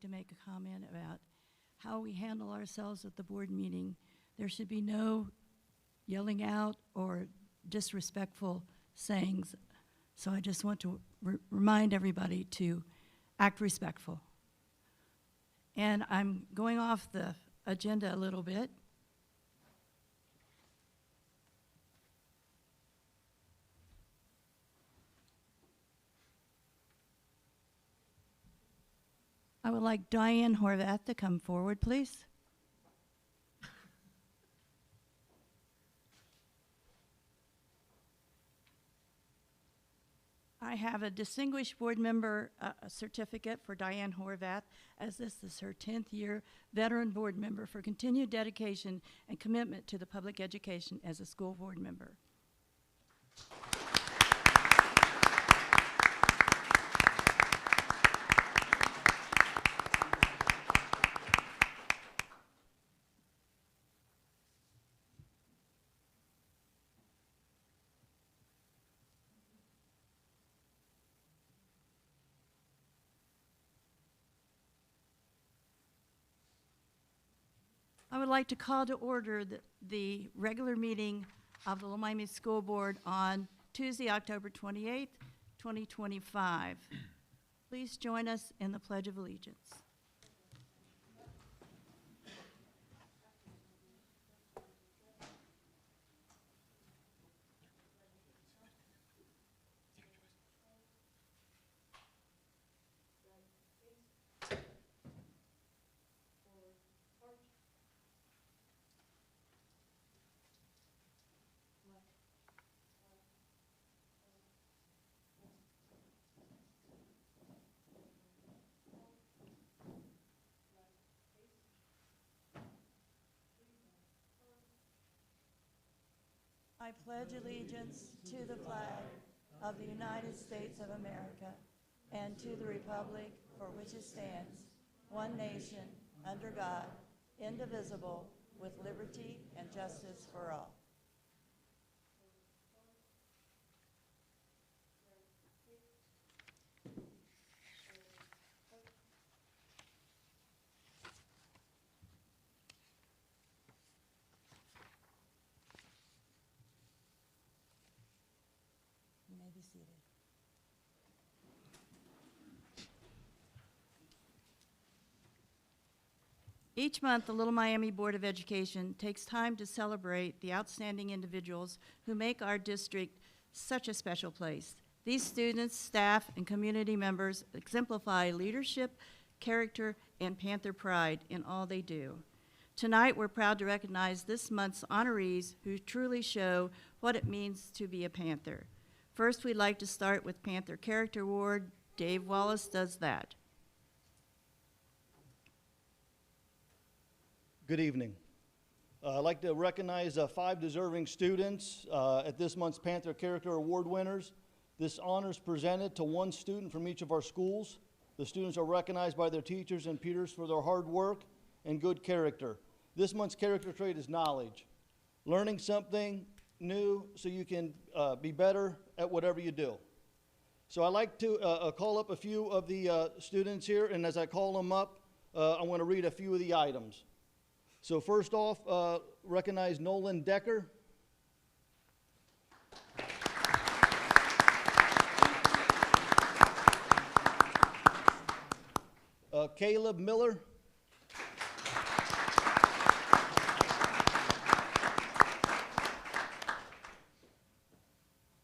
to make a comment about how we handle ourselves at the board meeting. There should be no yelling out or disrespectful sayings. So I just want to remind everybody to act respectful. And I'm going off the agenda a little bit. I would like Diane Horvath to come forward, please. I have a distinguished board member certificate for Diane Horvath, as this is her 10th year veteran board member for continued dedication and commitment to the public education as a school board member. I would like to call to order the regular meeting of the Little Miami School Board on Tuesday, October 28th, 2025. Please join us in the Pledge of Allegiance. I pledge allegiance to the flag of the United States of America and to the republic for which it stands, one nation, under God, indivisible, with liberty and justice for all. You may be seated. Each month, the Little Miami Board of Education takes time to celebrate the outstanding individuals who make our district such a special place. These students, staff, and community members exemplify leadership, character, and Panther pride in all they do. Tonight, we're proud to recognize this month's honorees who truly show what it means to be a Panther. First, we'd like to start with Panther Character Award. Dave Wallace does that. Good evening. I'd like to recognize 5 deserving students at this month's Panther Character Award winners. This honor is presented to 1 student from each of our schools. The students are recognized by their teachers and peers for their hard work and good character. This month's character trait is knowledge, learning something new so you can be better at whatever you do. So I'd like to call up a few of the students here, and as I call them up, I want to read a few of the items. So first off, recognize Nolan Decker. Caleb Miller.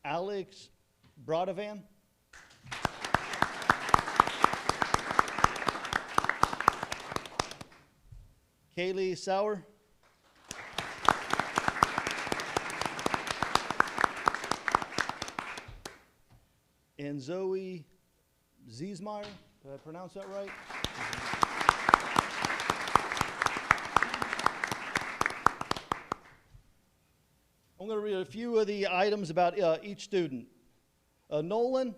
Alex Brodovan. Kaylee Sauer. And Zoe Ziesmeyer. Did I pronounce that right? I'm going to read a few of the items about each student. Nolan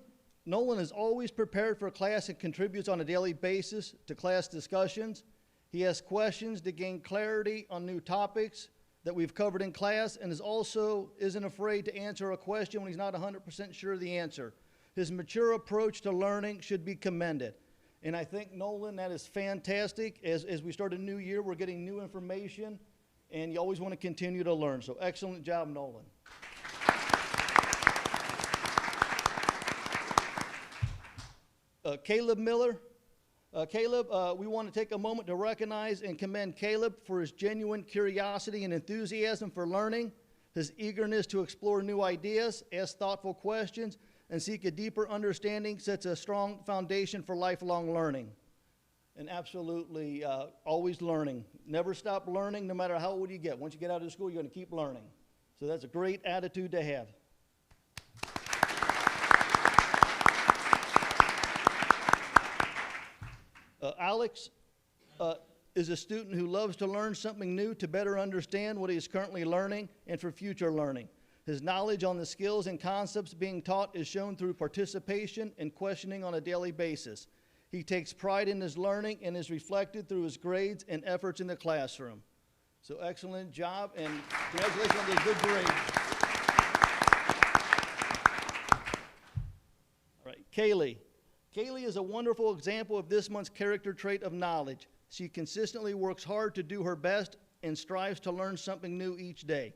is always prepared for class and contributes on a daily basis to class discussions. He has questions to gain clarity on new topics that we've covered in class, and isn't afraid to answer a question when he's not 100% sure of the answer. His mature approach to learning should be commended. And I think, Nolan, that is fantastic. As we start a new year, we're getting new information, and you always want to continue to learn. So excellent job, Nolan. Caleb Miller. Caleb, we want to take a moment to recognize and commend Caleb for his genuine curiosity and enthusiasm for learning, his eagerness to explore new ideas, ask thoughtful questions, and seek a deeper understanding sets a strong foundation for lifelong learning. And absolutely, always learning. Never stop learning, no matter how old you get. Once you get out of school, you're going to keep learning. So that's a great attitude to have. Alex is a student who loves to learn something new to better understand what he is currently learning and for future learning. His knowledge on the skills and concepts being taught is shown through participation and questioning on a daily basis. He takes pride in his learning and is reflected through his grades and efforts in the classroom. So excellent job, and congratulations on the good grade. All right, Kaylee. Kaylee is a wonderful example of this month's character trait of knowledge. She consistently works hard to do her best and strives to learn something new each day.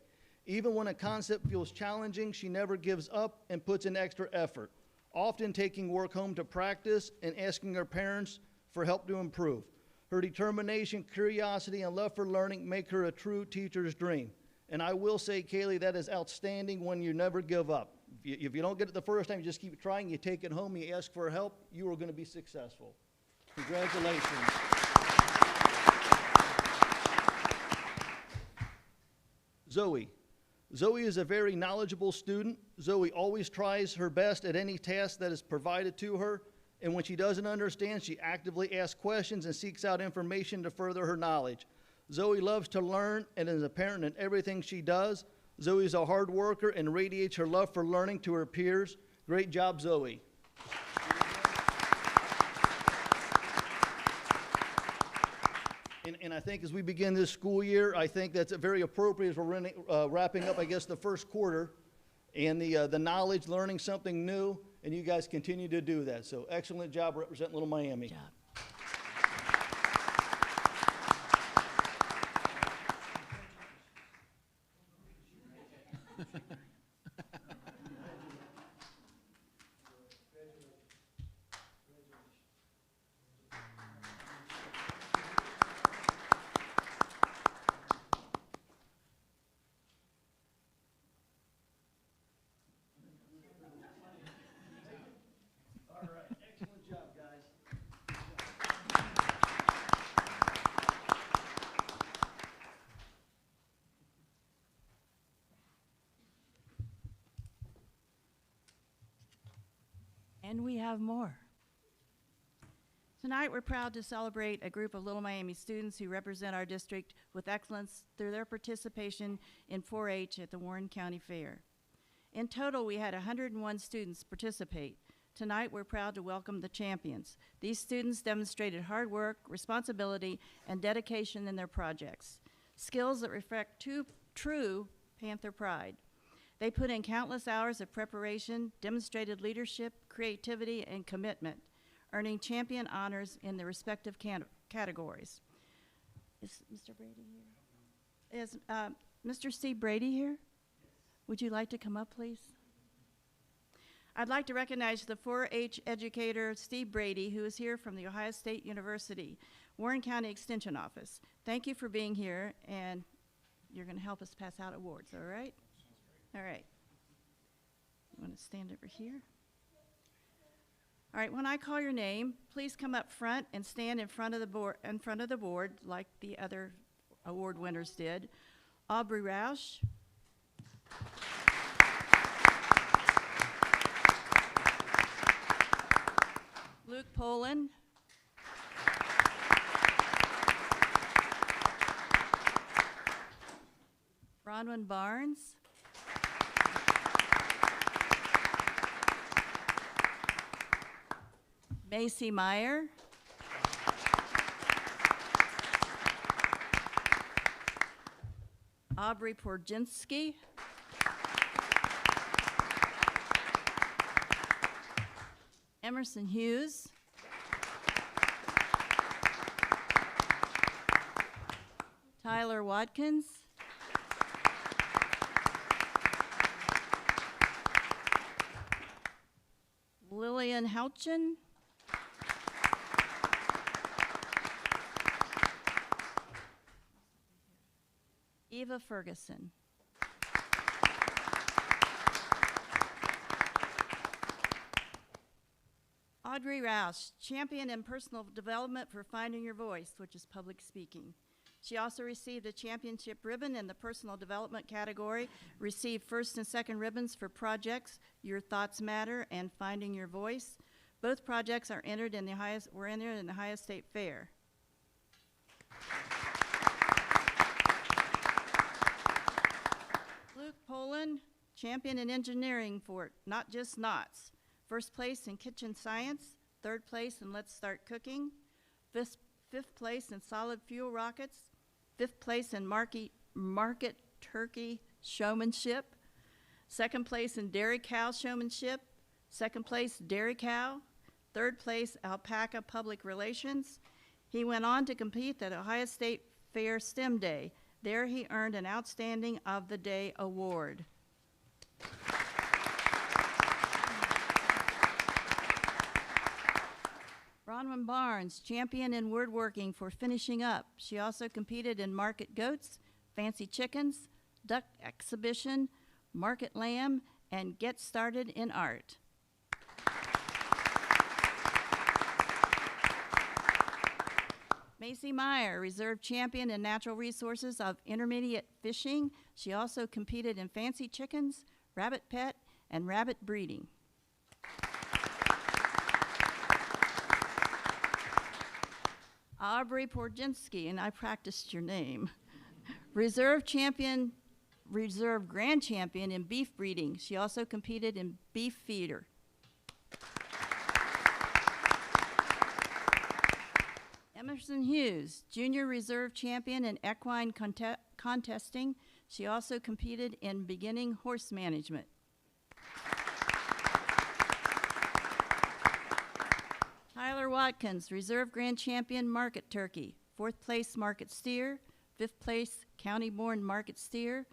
Even when a concept feels challenging, she never gives up and puts in extra effort, often taking work home to practice and asking her parents for help to improve. Her determination, curiosity, and love for learning make her a true teacher's dream. And I will say, Kaylee, that is outstanding when you never give up. If you don't get it the first time, you just keep trying, you take it home, you ask for help, you are going to be successful. Congratulations. Zoe. Zoe is a very knowledgeable student. Zoe always tries her best at any task that is provided to her, and when she doesn't understand, she actively asks questions and seeks out information to further her knowledge. Zoe loves to learn and is apparent in everything she does. Zoe is a hard worker and radiates her love for learning to her peers. Great job, Zoe. And I think as we begin this school year, I think that's very appropriate as we're wrapping up, I guess, the first quarter, and the knowledge, learning something new, and you guys continue to do that. So excellent job representing Little Miami. Good job. And we have more. Tonight, we're proud to celebrate a group of Little Miami students who represent our district with excellence through their participation in 4-H at the Warren County Fair. In total, we had 101 students participate. Tonight, we're proud to welcome the champions. These students demonstrated hard work, responsibility, and dedication in their projects, skills that reflect true Panther pride. They put in countless hours of preparation, demonstrated leadership, creativity, and commitment, earning champion honors in their respective categories. Is Mr. Brady here? Is Mr. Steve Brady here? Would you like to come up, please? I'd like to recognize the 4-H educator, Steve Brady, who is here from The Ohio State University, Warren County Extension Office. Thank you for being here, and you're going to help us pass out awards, all right? All right. You want to stand over here? All right, when I call your name, please come up front and stand in front of the board like the other award winners did. Aubrey Roush. Luke Poland. Bronwyn Barnes. Macy Meyer. Aubrey Porzinski. Emerson Hughes. Tyler Watkins. Lillian Houchin. Eva Ferguson. Audrey Roush, champion in personal development for finding your voice, which is public speaking. She also received a championship ribbon in the personal development category, received first and second ribbons for projects Your Thoughts Matter and Finding Your Voice. Both projects are entered in the highest state fair. Luke Poland, champion in engineering for Not Just Knots. First place in kitchen science, third place in Let's Start Cooking, fifth place in solid fuel rockets, fifth place in market turkey showmanship, second place in dairy cow showmanship, second place dairy cow, third place alpaca public relations. He went on to compete at Ohio State Fair STEM Day. There he earned an Outstanding of the Day award. Bronwyn Barnes, champion in woodworking for finishing up. She also competed in market goats, fancy chickens, duck exhibition, market lamb, and get started in art. Macy Meyer, reserve champion in natural resources of intermediate fishing. She also competed in fancy chickens, rabbit pet, and rabbit breeding. Aubrey Porzinski, and I practiced your name, reserve grand champion in beef breeding. She also competed in beef feeder. Emerson Hughes, junior reserve champion in equine contesting. She also competed in beginning horse management. Tyler Watkins, reserve grand champion market turkey, fourth place market steer, fifth place county-born market steer,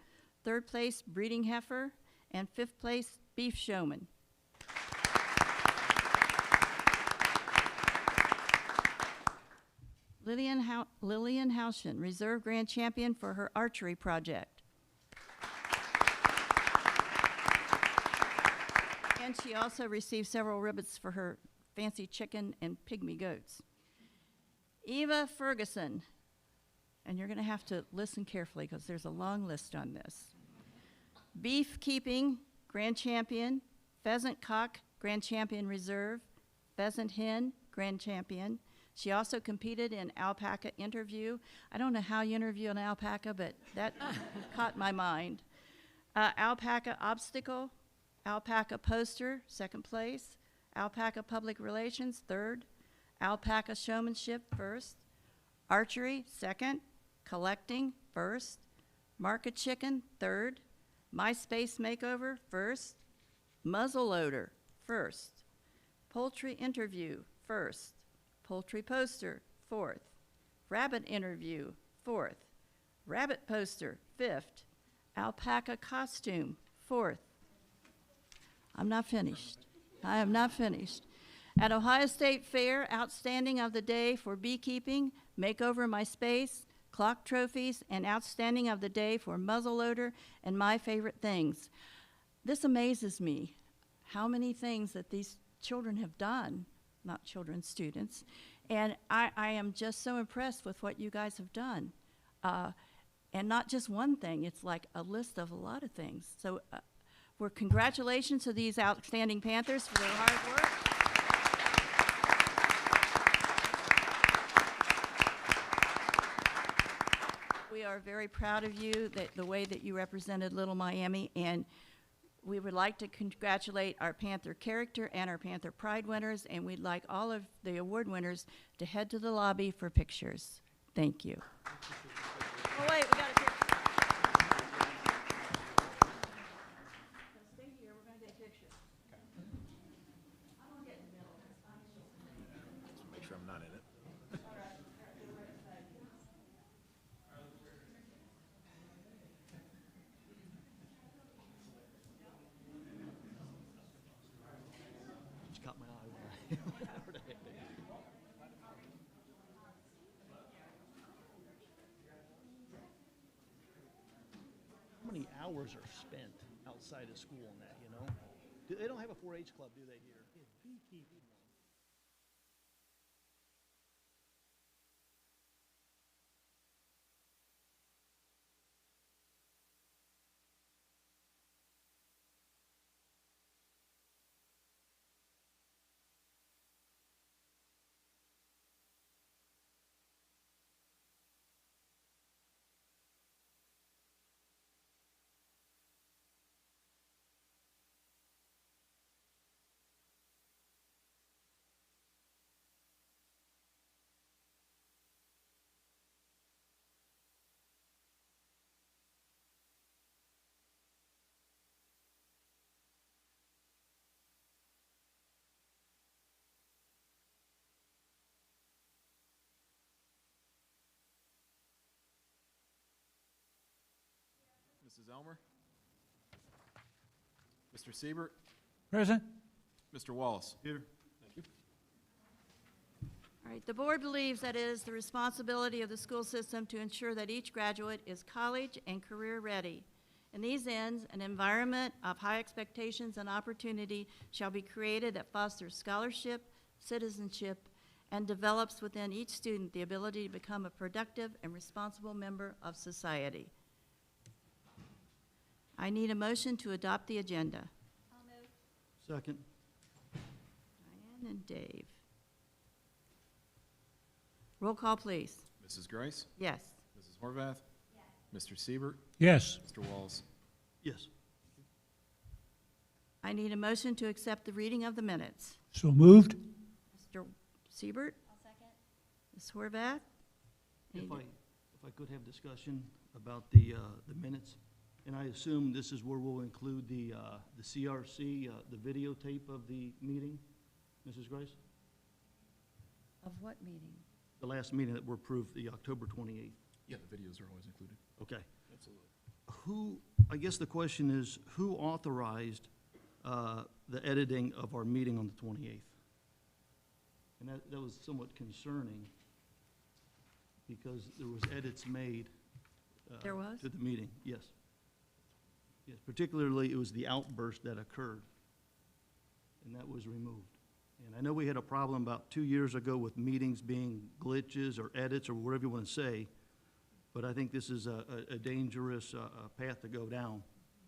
third place breeding heifer, and fifth place beef showman. Lillian Houchin, reserve grand champion for her archery project. And she also received several ribbons for her fancy chicken and pygmy goats. Eva Ferguson, and you're going to have to listen carefully because there's a long list on this. Beef keeping, grand champion, pheasant cock, grand champion reserve, pheasant hen, grand champion. She also competed in alpaca interview. I don't know how you interview an alpaca, but that caught my mind. Alpaca obstacle, alpaca poster, second place. Alpaca public relations, third. Alpaca showmanship, first. Archery, second. Collecting, first. Market chicken, third. MySpace makeover, first. Muzzleloader, first. Poultry interview, first. Poultry poster, fourth. Rabbit interview, fourth. Rabbit poster, fifth. Alpaca costume, fourth. I'm not finished. I am not finished. At Ohio State Fair, Outstanding of the Day for Beekeeping, Makeover My Space, Clock Trophies, and Outstanding of the Day for Muzzleloader and My Favorite Things. This amazes me, how many things that these children have done, not children, students, and I am just so impressed with what you guys have done. And not just one thing, it's like a list of a lot of things. So congratulations to these outstanding Panthers for their hard work. We are very proud of you, the way that you represented Little Miami, and we would like to congratulate our Panther Character and our Panther Pride winners, and we'd like all of the award winners to head to the lobby for pictures. Thank you. Oh, wait, we got a picture. Stay here, we're going to take a picture. I'm going to get in the middle. Make sure I'm not in it. All right, we're right beside you. hours are spent outside of school on that, you know? They don't have a 4-H club, do they, here? Beekeeping. Mrs. Elmer? Mr. Siebert? Present. Mr. Wallace? Here. Thank you. All right, the board believes that it is the responsibility of the school system to ensure that each graduate is college and career ready. In these ends, an environment of high expectations and opportunity shall be created that fosters scholarship, citizenship, and develops within each student the ability to become a productive and responsible member of society. I need a motion to adopt the agenda. Second. Diane and Dave. Roll call, please. Mrs. Grice? Yes. Mrs. Horvath? Yes. Mr. Siebert? Yes. Mr. Wallace? Yes. I need a motion to accept the reading of the minutes. So moved. Mr. Siebert? I'll second. Ms. Horvath? If I could have discussion about the minutes, and I assume this is where we'll include the CRC, the videotape of the meeting, Mrs. Grace? Of what meeting? The last meeting that were approved, the October 28th. Yeah, the videos are always included. Okay. Absolutely. I guess the question is, who authorized the editing of our meeting on the 28th? And that was somewhat concerning, because there was edits made. There was? To the meeting, yes. Yes, particularly it was the outburst that occurred, and that was removed. And I know we had a problem about 2 years ago with meetings being glitches or edits or whatever you want to say, but I think this is a dangerous path to go down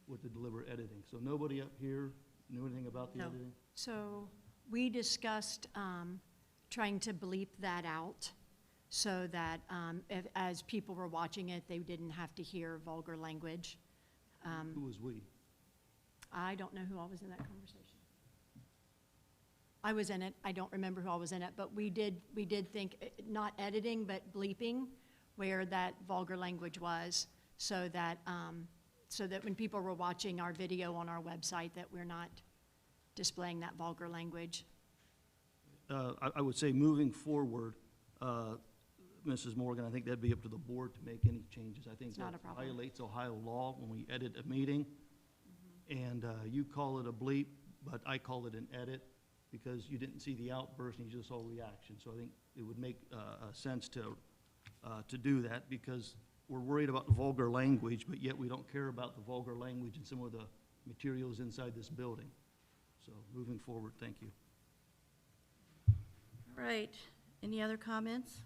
with the deliberate editing. So nobody up here knew anything about the No. editing? So we discussed trying to bleep that out so that as people were watching it, they didn't have to hear vulgar language. Who was we? I don't know who all was in that conversation. I was in it. I don't remember who all was in it, but we did think, not editing, but bleeping where that vulgar language was, so that when people were watching our video on our website, that we're not displaying that vulgar language. I would say moving forward, Mrs. Morgan, I think that'd be up to the board to make any changes. I think It's not that a problem. violates Ohio law when we edit a meeting. And you call it a bleep, but I call it an edit because you didn't see the outburst and you just saw reaction. So I think it would make sense to do that, because we're worried about the vulgar language, but yet we don't care about the vulgar language in some of the materials inside this building. So moving forward, thank you. All right. Any other comments?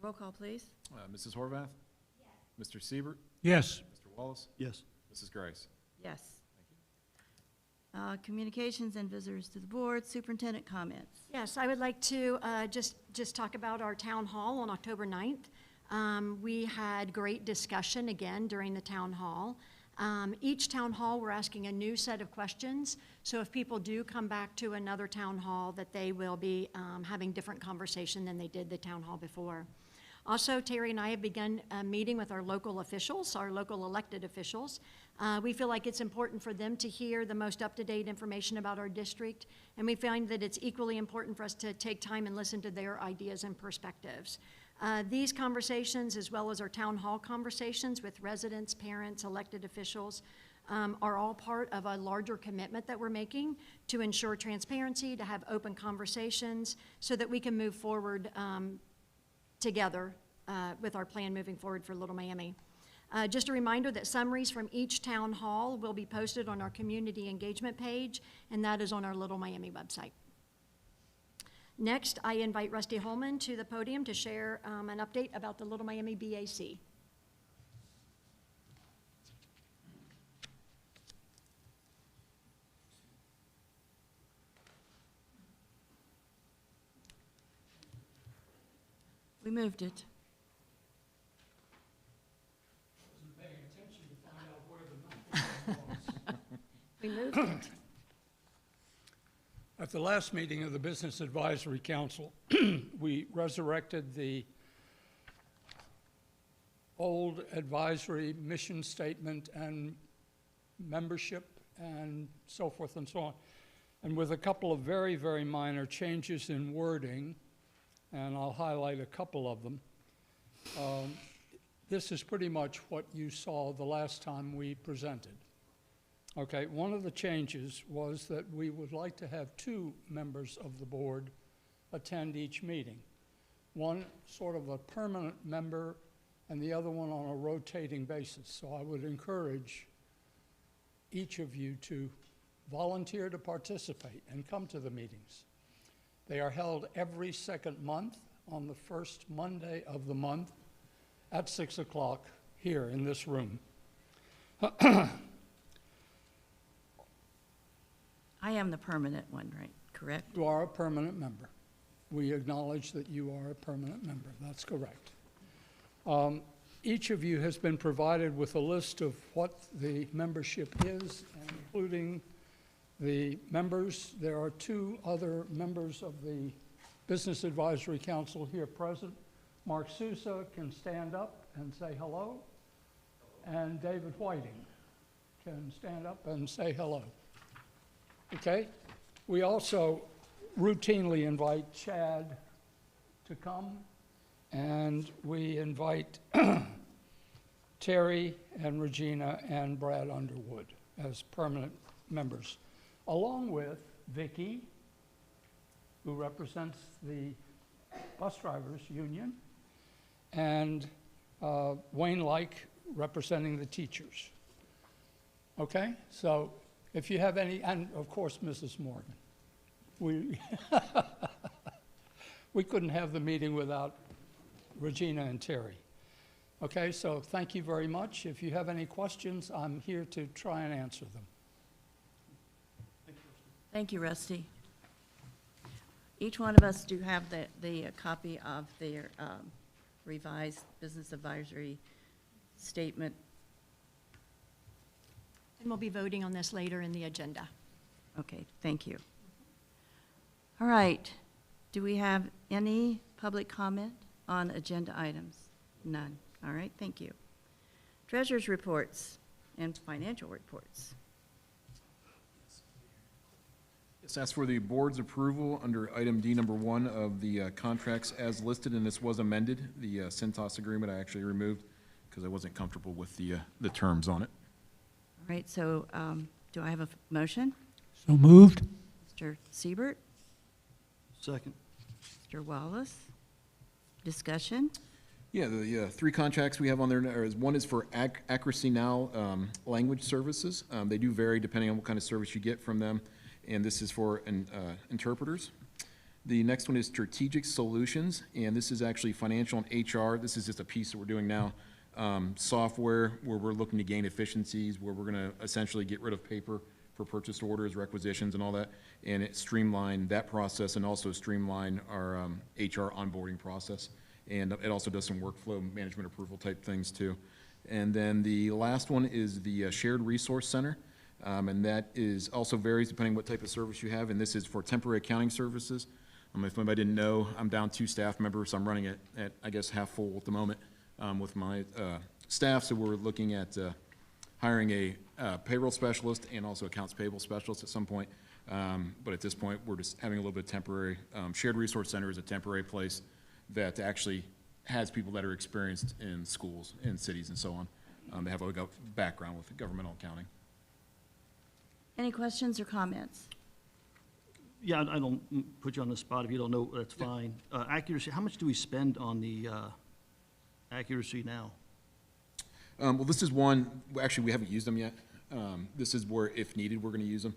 Roll call, please. Mrs. Horvath? Yes. Mr. Siebert? Yes. Mr. Wallace? Yes. Mrs. Grice? Yes. Communications and visitors to the board, superintendent comments. Yes, I would like to just talk about our town hall on October 9th. We had great discussion again during the town hall. Each town hall, we're asking a new set of questions. So if people do come back to another town hall, that they will be having different conversation than they did the town hall before. Also, Terry and I have begun meeting with our local officials, our local elected officials. We feel like it's important for them to hear the most up-to-date information about our district, and we find that it's equally important for us to take time and listen to their ideas and perspectives. These conversations, as well as our town hall conversations with residents, parents, elected officials, are all part of a larger commitment that we're making to ensure transparency, to have open conversations, so that we can move forward together with our plan moving forward for Little Miami. Just a reminder that summaries from each town hall will be posted on our community engagement page, and that is on our Little Miami website. Next, I invite Rusty Holman to the podium to share an update about the Little Miami BAC. We moved it. We moved it. At the last meeting of the Business Advisory Council, we resurrected the old advisory mission statement and membership and so forth and so on. And with a couple of very, very minor changes in wording, and I'll highlight a couple of them. This is pretty much what you saw the last time we presented. Okay, one of the changes was that we would like to have 2 members of the board attend each meeting. One sort of a permanent member and the other one on a rotating basis. So I would encourage each of you to volunteer to participate and come to the meetings. They are held every second month on the first Monday of the month at 6 o'clock here in this room. I am the permanent one, right? Correct? You are a permanent member. We acknowledge that you are a permanent member. That's correct. Each of you has been provided with a list of what the membership is, including the members. There are 2 other members of the Business Advisory Council here present. Mark Sousa can stand up and say hello, and David Whiting can stand up and say hello. Okay? We also routinely invite Chad to come, and we invite Terry and Regina and Brad Underwood as permanent members, along with Vicki, who represents the Bus Drivers Union, and Wayne Like representing the teachers. Okay? So if you have any, and of course, Mrs. Morgan. We couldn't have the meeting without Regina and Terry. Okay, so thank you very much. If you have any questions, I'm here to try and answer them. Thank you, Rusty. Each one of us do have the copy of their revised business advisory statement. And we'll be voting on this later in the agenda. Okay, thank you. All right, do we have any public comment on agenda items? None. All right, thank you. Treasurer's reports and financial reports. Yes, ask for the board's approval under item D number 1 of the contracts as listed, and this was amended. The Cintas agreement I actually removed because I wasn't comfortable with the terms on it. All right, so do I have a motion? So moved. Mr. Siebert, Second. Mr. Wallace, discussion? Yeah, the 3 contracts we have on there is one is for Accuracy Now language services. They do vary depending on what kind of service you get from them, and this is for interpreters. The next one is Strategic Solutions, and this is actually financial and HR. This is just a piece that we're doing now. Software where we're looking to gain efficiencies, where we're going to essentially get rid of paper for purchase orders, requisitions, and all that, and it streamline that process and also streamline our HR onboarding process. And it also does some workflow management approval type things too. And then the last one is the Shared Resource Center, and that is also varies depending what type of service you have, and this is for temporary accounting services. If anybody didn't know, I'm down 2 staff members. I'm running it at I guess half full at the moment with my staff, so we're looking at hiring a payroll specialist and also accounts payable specialist at some point. But at this point, we're just having a little bit of temporary. Shared Resource Center is a temporary place that actually has people that are experienced in schools, in cities, and so on. They have a background with governmental accounting. Any questions or comments? Yeah, I don't put you on the spot. If you don't know, that's fine. Accuracy, how much do we spend on the Accuracy Now? Well, this is one, actually, we haven't used them yet. This is where, if needed, we're gonna use them.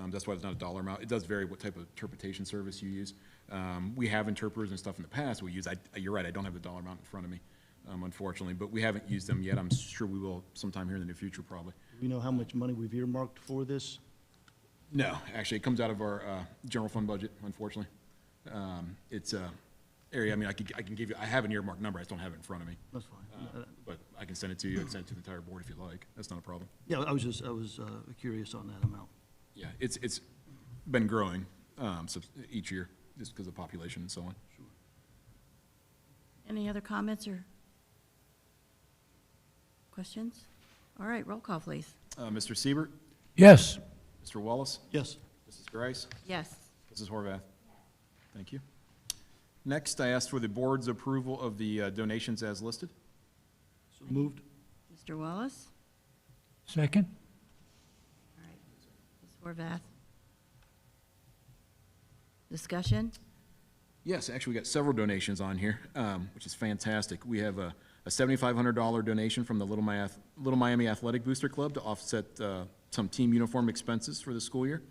That's why it's not a dollar amount. It does vary what type of interpretation service you use. We have interpreters and stuff in the past we use. You're right, I don't have the dollar amount in front of me, unfortunately, but we haven't used them yet. I'm sure we will sometime here in the near future, probably. Do we know how much money we've earmarked for this? No, actually, it comes out of our general fund budget, unfortunately. It's a area, I mean, I can give you, I have an earmark number, I just don't have it in front of me. That's fine. But I can send it to you, I can send it to the entire board if you like. That's not a problem. Yeah, I was curious on that amount. Yeah, it's been growing each year, just because of population and so on. Any other comments or questions? All right, roll call, please. Mr. Siebert, Yes. Mr. Wallace, Yes. Mrs. Grice, Yes. Mrs. Horvath. Thank you. Next, I ask for the board's approval of the donations as listed. So moved. Mr. Wallace? Second? All right. Ms. Horvath? Discussion? Yes, actually, we got several donations on here, which is fantastic. We have a $7,500 donation from the Little Miami Athletic Booster Club to offset some team uniform expenses for the school year.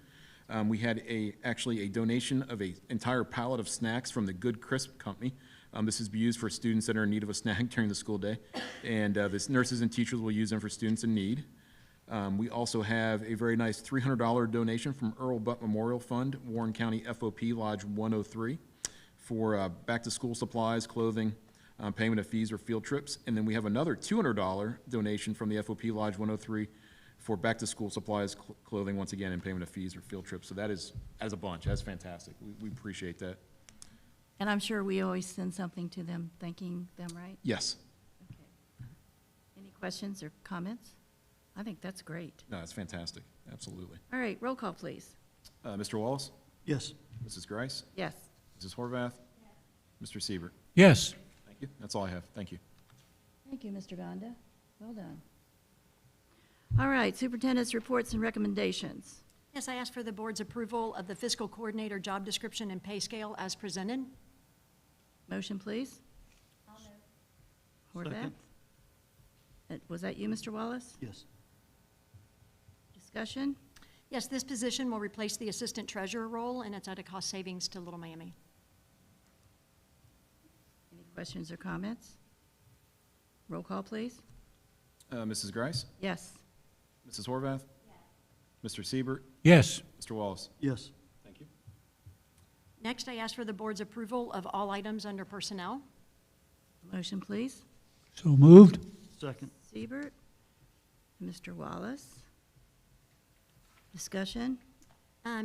We had actually a donation of an entire pallet of snacks from the Good Crisp Company. This is to be used for students that are in need of a snack during the school day, and the nurses and teachers will use them for students in need. We also have a very nice $300 donation from Earl Butt Memorial Fund, Warren County FOP Lodge 103, for back-to-school supplies, clothing, payment of fees or field trips. And then we have another $200 donation from the FOP Lodge 103 for back-to-school supplies, clothing, once again, and payment of fees or field trips. So that is, as a bunch, that's fantastic. We appreciate that. And I'm sure we always send something to them, thanking them, right? Yes. Okay. Any questions or comments? I think that's great. No, that's fantastic. Absolutely. All right, roll call, please. Mr. Wallace? Yes. Mrs. Grice? Yes. Mrs. Horvath? Mr. Siebert? Yes. Thank you. That's all I have. Thank you. Thank you, Mr. Gonda. Well done. All right, superintendent's reports and recommendations. Yes, I ask for the board's approval of the fiscal coordinator job description and pay scale as presented. Motion, please. Horvath? Second. Was that you, Mr. Wallace? Yes. Discussion? Yes, this position will replace the assistant treasurer role, and it's at a cost savings to Little Miami. Any questions or comments? Roll call, please. Mrs. Grice? Yes. Mrs. Horvath? Mr. Siebert? Yes. Mr. Wallace? Yes. Thank you. Next, I ask for the board's approval of all items under personnel. Motion, please. So moved? Second. Siebert, Mr. Wallace. Discussion?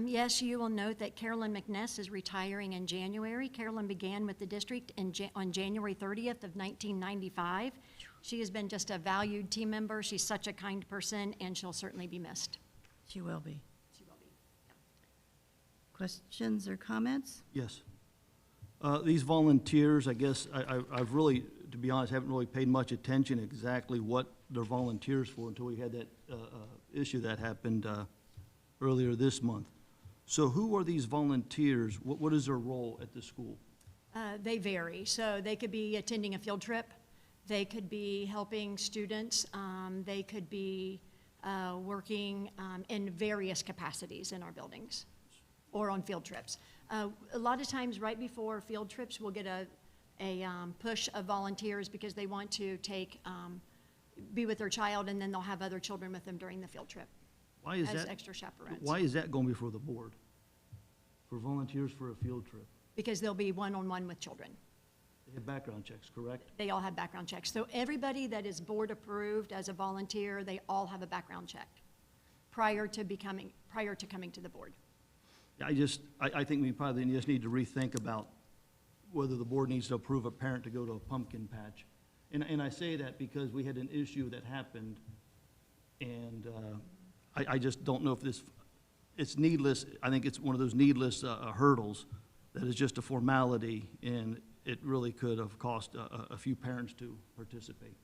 Yes, you will note that Carolyn McNess is retiring in January. Carolyn began with the district on January 30th of 1995. She has been just a valued team member. She's such a kind person, and she'll certainly be missed. She will be. She will be. Questions or comments? Yes. These volunteers, I guess, I've really, to be honest, haven't really paid much attention exactly what they're volunteers for until we had that issue that happened earlier this month. So who are these volunteers? What is their role at the school? They vary. So they could be attending a field trip. They could be helping students. They could be working in various capacities in our buildings or on field trips. A lot of times right before field trips, we'll get a push of volunteers because they want to be with their child, and then they'll have other children with them during the field trip Why is as that? extra chaperones. Why is that going before the board? For volunteers for a field trip? Because they'll be one-on-one with children. They have background checks, correct? They all have background checks. So everybody that is board approved as a volunteer, they all have a background check prior to coming to the board. I think we probably just need to rethink about whether the board needs to approve a parent to go to a pumpkin patch. And I say that because we had an issue that happened, and I just don't know if it's needless. I think it's one of those needless hurdles that is just a formality, and it really could have cost a few parents to participate.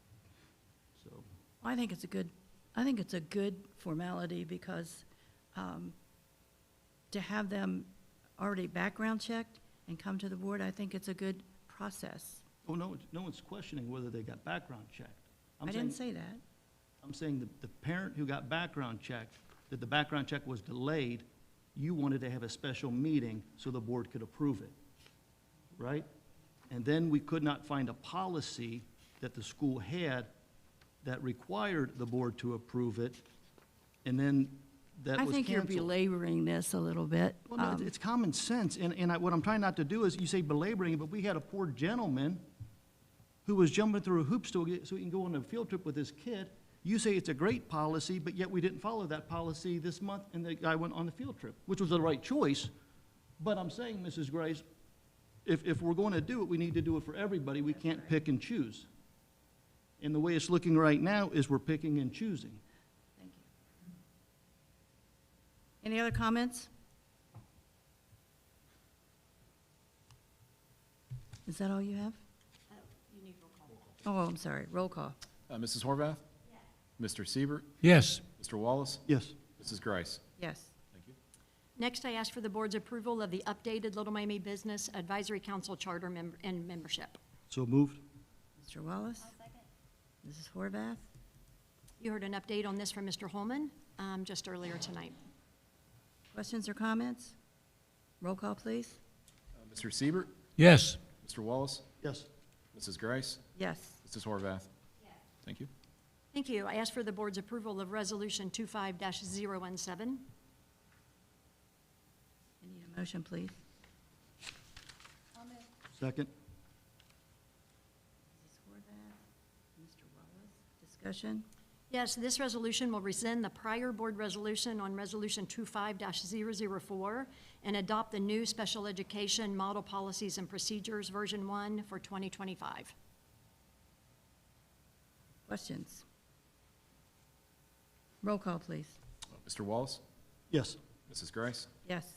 So, I think it's a good formality because to have them already background checked and come to the board, I think it's a good process. oh, no one's questioning whether they got background checked. I'm I saying- didn't say that. I'm saying the parent who got background checked, that the background check was delayed, you wanted to have a special meeting so the board could approve it, right? And then we could not find a policy that the school had that required the board to approve it, and then that I was think you're canceled. belaboring this a little bit. Well, no, it's common sense, and what I'm trying not to do is, you say belaboring it, but we had a poor gentleman who was jumping through hoops so he can go on a field trip with his kid. You say it's a great policy, but yet we didn't follow that policy this month, and the guy went on the field trip, which was the right choice. But I'm saying, Mrs. Grace, if we're going to do it, we need to do it for everybody. We can't pick and choose. And the way it's looking right now is we're picking and choosing. Thank you. Any other comments? Is that all you have? You need roll call. Oh, I'm sorry, roll call. Mrs. Horvath? Mr. Siebert? Yes. Mr. Wallace? Yes. Mrs. Grice? Yes. Thank you. Next, I ask for the board's approval of the updated Little Miami Business Advisory Council charter and membership. So moved? Mr. Wallace? Mrs. Horvath? You heard an update on this from Mr. Holman just earlier tonight. Questions or comments? Roll call, please. Mr. Siebert? Yes. Mr. Wallace? Yes. Mrs. Grice? Yes. Mrs. Horvath? Thank you. Thank you. I ask for the board's approval of Resolution 25-017. I need a motion, please. Second? Mrs. Horvath, Mr. Wallace, discussion? Yes, this resolution will rescind the prior board resolution on Resolution 25-004 and adopt the new Special Education Model Policies and Procedures, Version 1 for 2025. Questions? Roll call, please. Mr. Wallace? Yes. Mrs. Grice? Yes.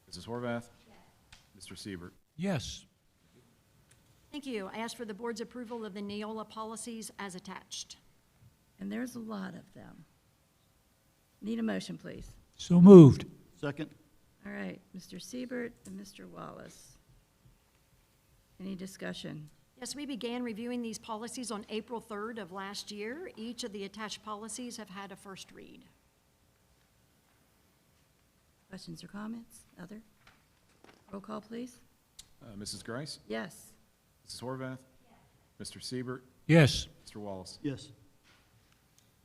Mrs. Horvath? Mr. Siebert? Yes. Thank you. I ask for the board's approval of the Neola policies as attached. And there's a lot of them. Need a motion, please. So moved. Second? All right, Mr. Siebert and Mr. Wallace. Any discussion? Yes, we began reviewing these policies on April 3rd of last year. Each of the attached policies have had a first read. Questions or comments? Other? Roll call, please. Mrs. Grice? Yes. Mrs. Horvath? Mr. Siebert? Yes. Mr. Wallace? Yes.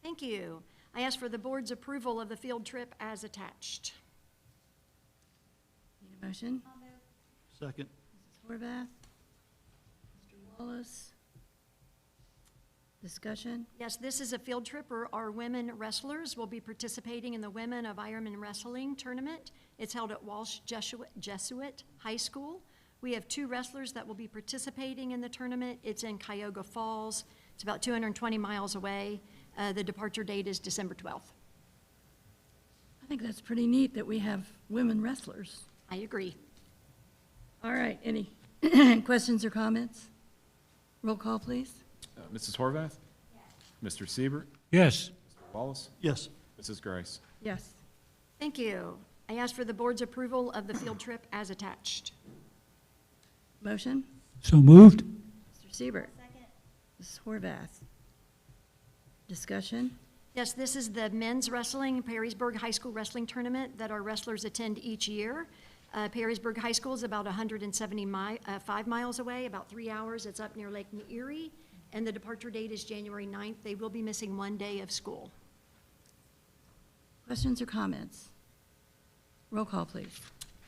Thank you. I ask for the board's approval of the field trip as attached. Need a motion? Second? Mrs. Horvath? Mr. Wallace? Discussion? Yes, this is a field trip where our women wrestlers will be participating in the Women of Ironman Wrestling Tournament. It's held at Walsh Jesuit High School. We have 2 wrestlers that will be participating in the tournament. It's in Cuyahoga Falls. It's about 220 miles away. The departure date is December 12th. I think that's pretty neat that we have women wrestlers. I agree. All right, any questions or comments? Roll call, please. Mrs. Horvath? Mr. Siebert? Yes. Mr. Wallace? Yes. Mrs. Grice? Yes. Thank you. I ask for the board's approval of the field trip as attached. Motion? So moved. Mr. Siebert. Second. Mrs. Horvath. Discussion? Yes, this is the men's wrestling Perrysburg High School Wrestling Tournament that our wrestlers attend each year. Perrysburg High School is about 175 miles away, about 3 hours. It's up near Lake Erie, and the departure date is January 9th. They will be missing 1 day of school. Questions or comments? Roll call, please.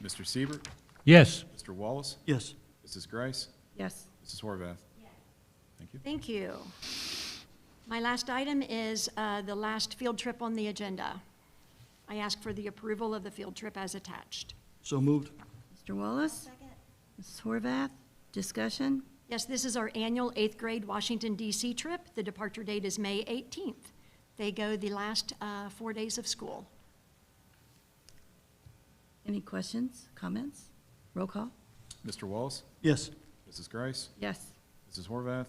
Mr. Siebert? Yes. Mr. Wallace? Yes. Mrs. Grice? Yes. Mrs. Horvath? Thank you. Thank you. My last item is the last field trip on the agenda. I ask for the approval of the field trip as attached. So moved? Mr. Wallace? Second. Mrs. Horvath. Discussion? Yes, this is our annual 8th grade Washington DC trip. The departure date is May 18th. They go the last 4 days of school. Any questions, comments? Roll call? Mr. Wallace? Yes. Mrs. Grice? Yes. Mrs. Horvath?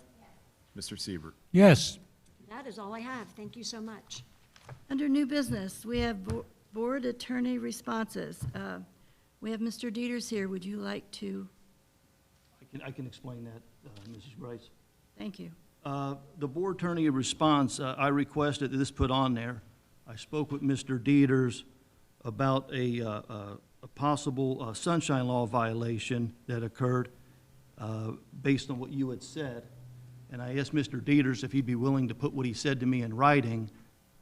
Mr. Siebert? Yes. That is all I have. Thank you so much. Under new business, we have board attorney responses. We have Mr. Dieters here. Would you like to? I can explain that, Mrs. Grice. Thank you. The board attorney response, I requested that this put on there. I spoke with Mr. Dieters about a possible sunshine law violation that occurred based on what you had said. And I asked Mr. Dieters if he'd be willing to put what he said to me in writing,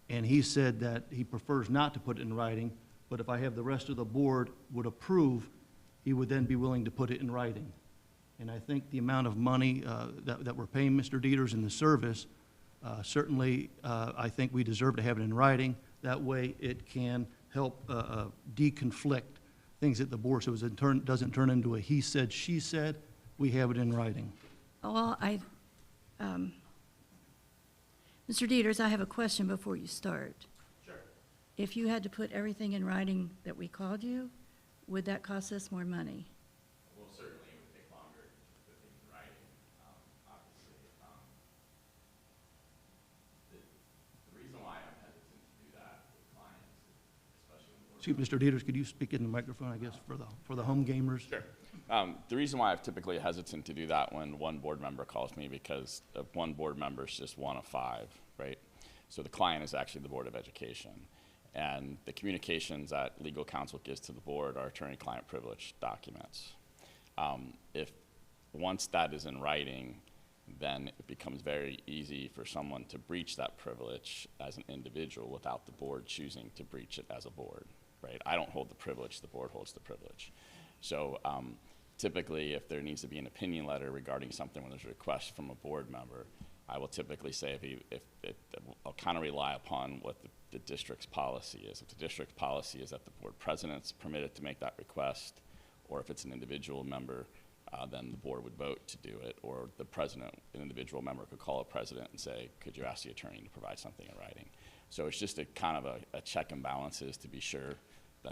and he said that he prefers not to put it in writing, but if I have the rest of the board would approve, he would then be willing to put it in writing. And I think the amount of money that we're paying Mr. Dieters in the service, certainly I think we deserve to have it in writing. That way it can help deconflict things at the board so it doesn't turn into a he said, she said. We have it in writing. Well, Mr. Dieters, I have a question before you start. Sure. If you had to put everything in writing that we called you, would that cost us more money? Well, certainly it would take longer to put things in writing, obviously. The reason why I'm hesitant to do that with clients, especially when Excuse me, Mr. Dieters, could you speak in the microphone, I guess, for the home gamers? Sure. The reason why I'm typically hesitant to do that when one board member calls me, because one board member is just one of 5, right? So the client is actually the Board of Education. And the communications that legal counsel gives to the board are attorney-client privilege documents. If once that is in writing, then it becomes very easy for someone to breach that privilege as an individual without the board choosing to breach it as a board, right? I don't hold the privilege, the board holds the privilege. So typically, if there needs to be an opinion letter regarding something when there's a request from a board member, I will typically say I'll kind of rely upon what the district's policy is. If the district's policy is that the board president's permitted to make that request, or if it's an individual member, then the board would vote to do it, or the president, an individual member could call a president and say, could you ask the attorney to provide something in writing? So it's just a kind of a check and balances to be sure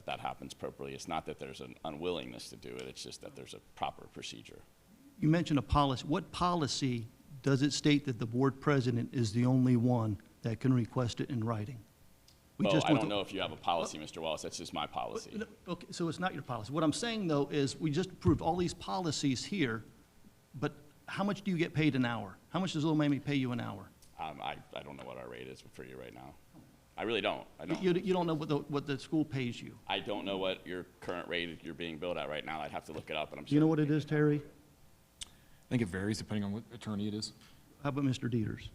that happens appropriately. It's not that there's an unwillingness to do it, it's just that there's a proper procedure. You mentioned a policy. What policy does it state that the board president is the only one that can request it in writing? I don't know if you have a policy, Mr. Wallace, that's just my policy. Okay, so it's not your policy. What I'm saying, though, is we just approved all these policies here, but how much do you get paid an hour? How much does Little Miami pay you an hour? I don't know what our rate is for you right now. I really don't. You don't know what the school pays you? I don't know what your current rate you're being billed at right now. I'd have to look it up, and I'm Do you know what it is, Terry? I think it varies depending on what attorney it is. How about Mr. Dieters?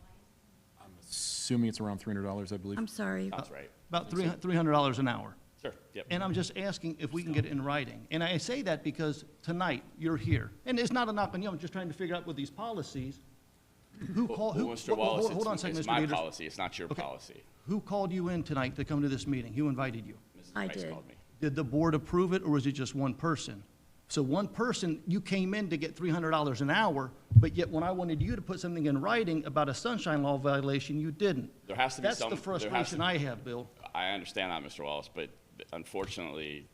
Assuming it's around $300, I believe. I'm sorry. That's right. About $300 an hour. Sure, yep. And I'm just asking if we can get it in writing. And I say that because tonight, you're here. And it's not a knock on you, I'm just trying to figure out with these policies, who called, Well, Mr. Wallace, hold on a second, it's Mr. my Dieters. policy, it's not your Okay. policy. Who called you in tonight to come to this meeting? Who invited you? Mrs. I Price did. called me. Did the board approve it, or was it just one person? So one person, you came in to get $300 an hour, but yet when I wanted you to put something in writing about a sunshine law violation, you didn't. There has to be That's some. the there has to- frustration I have, Bill. I understand that, Mr. Wallace, but unfortunately,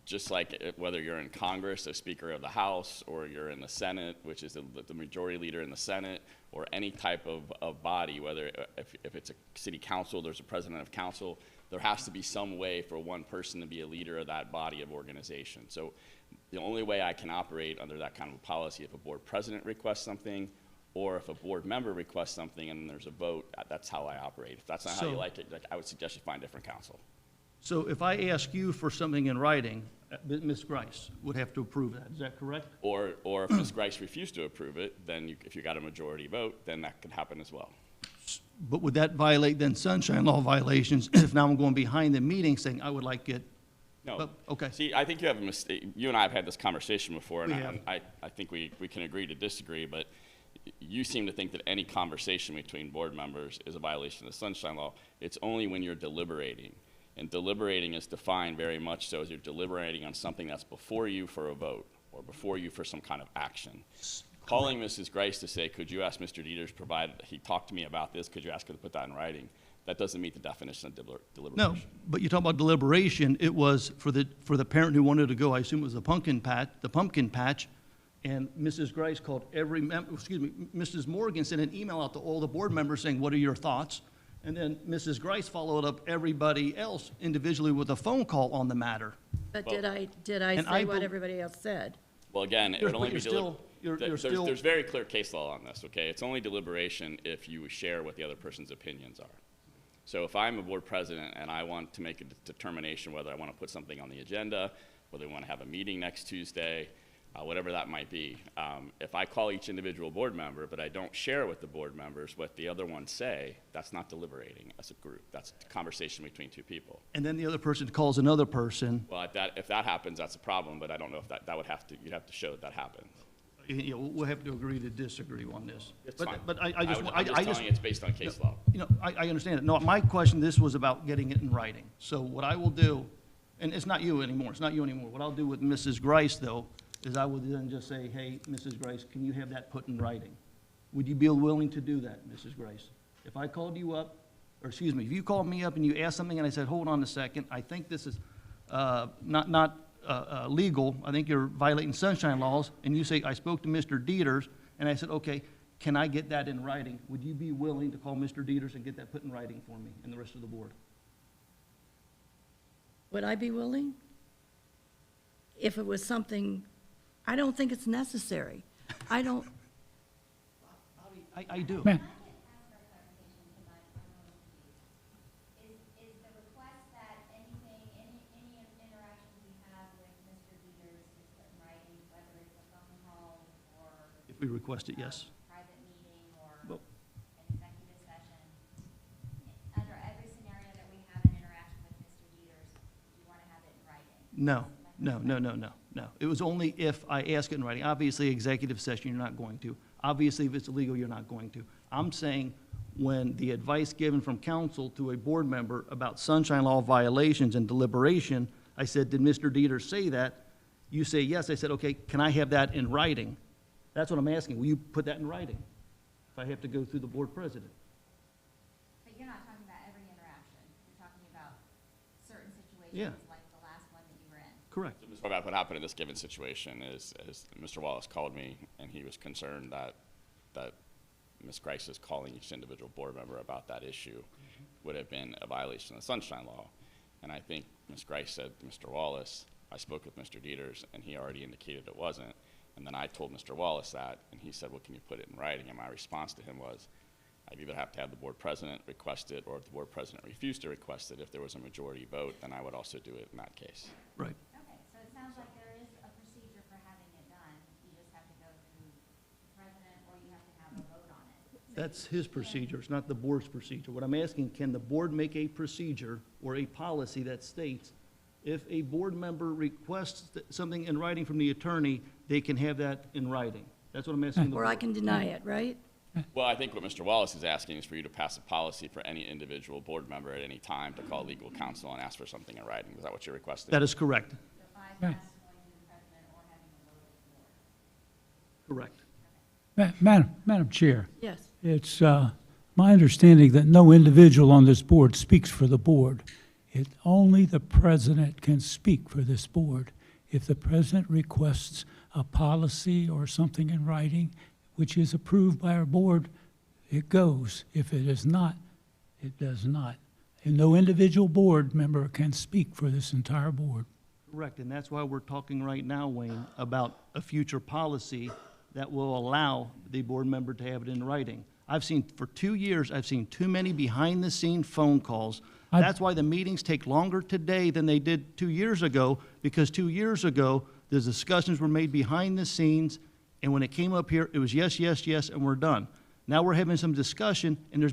just like whether you're in Congress, a Speaker of the House, or you're in the Senate, which is the majority leader in the Senate, or any type of body, whether if it's a city council, there's a president of council, there has to be some way for one person to be a leader of that body of organization. So the only way I can operate under that kind of a policy, if a board president requests something, or if a board member requests something and there's a vote, that's how I operate. If that's not how you So- like it, I would suggest you find different counsel. So if I ask you for something in writing, Ms. Grice would have to approve that, is that correct? Or if Ms. Grice refused to approve it, then if you got a majority vote, then that could happen as well. But would that violate then sunshine law violations if now I'm going behind the meeting saying I would like it? No. But- okay. See, I think you have a mistake. You and I have had this conversation before, and We have. I think we can agree to disagree, but you seem to think that any conversation between board members is a violation of the sunshine law. It's only when you're deliberating. And deliberating is defined very much so as you're deliberating on something that's before you for a vote or before you for some kind of action. Calling Mrs. Grice to say, could you ask Mr. Dieters, he talked to me about this, could you ask her to put that in writing? That doesn't meet the definition of deliberation. No, but you talk about deliberation, it was for the parent who wanted to go, I assume it was the pumpkin patch, and Mrs. Grice called Mrs. Morgan sent an email out to all the board members saying, what are your thoughts? And then Mrs. Grice followed up everybody else individually with a phone call on the matter. But Well- did I And say I what bel- everybody else said? Well, again, it You're- would only but be you're still- you're still. There's very clear case law on this, okay? It's only deliberation if you share what the other person's opinions are. So if I'm a board president and I want to make a determination whether I want to put something on the agenda, whether we want to have a meeting next Tuesday, whatever that might be, if I call each individual board member, but I don't share with the board members what the other ones say, that's not deliberating as a group. That's a conversation between two people. And then the other person calls another person. Well, if that happens, that's a problem, but I don't know if that would have to, you'd have to show that happens. You know, we'll have to agree to disagree on this. It's fine. But I just, I'm just telling you it's based on case law. You know, I understand it. No, my question, this was about getting it in writing. So what I will do, and it's not you anymore, What I'll do with Mrs. Grice, though, is I will then just say, hey, Mrs. Grice, can you have that put in writing? Would you be willing to do that, Mrs. Grice? If I called you up, or excuse me, if you called me up and you asked something and I said, hold on a second, I think this is not legal, I think you're violating sunshine laws, and you say, I spoke to Mr. Dieters, and I said, okay, can I get that in writing? Would you be willing to call Mr. Dieters and get that put in writing for me and the rest of the board? Would I be willing? If it was something, I don't think it's necessary. I don't, I do. Ma'am. Is the request that anything, any interactions we have with Mr. Dieters is put in writing, whether it's a phone call or If we request it, yes. a private meeting or Well- an executive session? Under every scenario that we have an interaction with Mr. Dieters, you want to have it in writing? No. It was only if I ask it in writing. Obviously, executive session, you're not going to. Obviously, if it's illegal, you're not going to. I'm saying when the advice given from council to a board member about sunshine law violations and deliberation, I said, did Mr. Dieter say that? You say yes. I said, okay, can I have that in writing? That's what I'm asking. Will you put that in writing if I have to go through the board president? But you're not talking about every interaction. You're talking about certain situations. Yeah. Like the last one that you were in. Correct. What happened in this given situation is Mr. Wallace called me, and he was concerned that Ms. Grice is calling each individual board member about that issue would have been a violation of the sunshine law. And I think Ms. Grice said to Mr. Wallace, I spoke with Mr. Dieters, and he already indicated it wasn't. And then I told Mr. Wallace that, and he said, well, can you put it in writing? And my response to him was, I'd either have to have the board president request it, or if the board president refused to request it, if there was a majority vote, then I would also do it in that case. Right. Okay, so it sounds like there is a procedure for having it done. You just have to go through the president, or you have to have a vote on it. That's his procedure, it's not the board's procedure. What I'm asking, can the board make a procedure or a policy that states if a board member requests something in writing from the attorney, they can have that in writing? That's what I'm asking the or board. I can deny it, right? Well, I think what Mr. Wallace is asking is for you to pass a policy for any individual board member at any time to call legal counsel and ask for something in writing. Is that what you're requesting? That is correct. So bypass going to the president or having a vote of the board. Correct. Madam Chair, Yes. it's my understanding that no individual on this board speaks for the board. Only the president can speak for this board. If the president requests a policy or something in writing, which is approved by our board, it goes. If it is not, it does not. And no individual board member can speak for this entire board. Correct, and that's why we're talking right now, Wayne, about a future policy that will allow the board member to have it in writing. For 2 years, I've seen too many behind-the-scene phone calls. That's why the meetings take longer today than they did 2 years ago, because 2 years ago, the discussions were made behind the scenes, and when it came up here, it was yes, yes, yes, and we're done. Now we're having some discussion, and